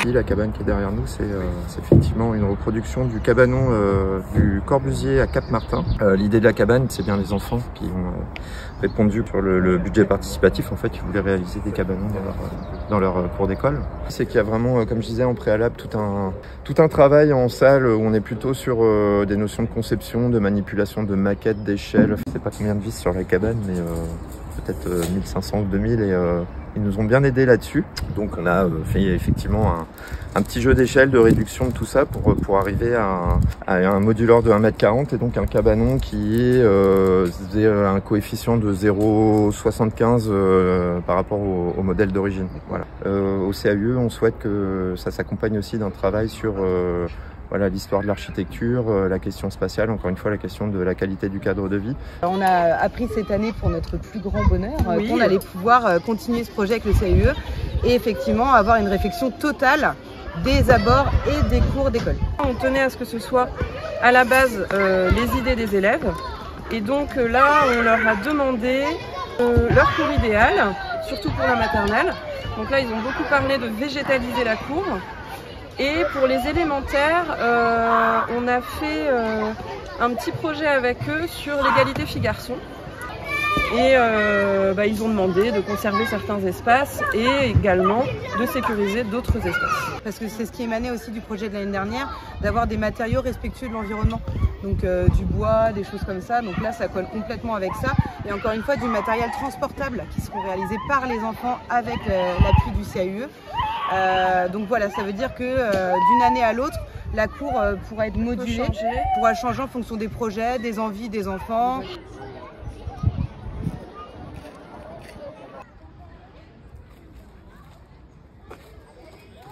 Ici, la cabane qui est derrière nous, c'est effectivement une reproduction du cabanon du Corbusier à Cap-Martin. L'idée de la cabane, c'est bien les enfants qui ont répondu sur le budget participatif. En fait, ils voulaient réaliser des cabanons dans leur cours d'école. C'est qu'il y a vraiment, comme je disais en préalable, tout un travail en salle où on est plutôt sur des notions de conception, de manipulation, de maquettes, d'échelle. Je ne sais pas combien de vis sur la cabane, mais peut-être 1500 ou 2000 et ils nous ont bien aidés là-dessus. Donc on a fait effectivement un petit jeu d'échelle, de réduction de tout ça pour arriver à un modulaire de 1,40 m et donc un cabanon qui est un coefficient de 0,75 par rapport au modèle d'origine. Voilà. Au CAUE, on souhaite que ça s'accompagne aussi d'un travail sur voilà, l'histoire de l'architecture, la question spatiale, encore une fois la question de la qualité du cadre de vie. On a appris cette année pour notre plus grand bonheur qu'on allait pouvoir continuer ce projet avec le CAUE et effectivement avoir une réflexion totale des abords et des cours d'école. On tenait à ce que ce soit à la base les idées des élèves et donc là on leur a demandé leur cours idéal, surtout pour la maternelle. Donc là ils ont beaucoup parlé de végétaliser la cour. Et pour les élémentaires, on a fait un petit projet avec eux sur l'égalité filles-garçons. Et ils ont demandé de conserver certains espaces et également de sécuriser d'autres espaces. Parce que c'est ce qui émanait aussi du projet de l'année dernière, d'avoir des matériaux respectueux de l'environnement. Donc du bois, des choses comme ça. Donc là, ça colle complètement avec ça. Et encore une fois, du matériel transportable qui seront réalisés par les enfants avec l'appui du CAUE. Donc voilà, ça veut dire que d'une année à l'autre, la cour pourra être modulée, pourra changer en fonction des projets, des envies des enfants.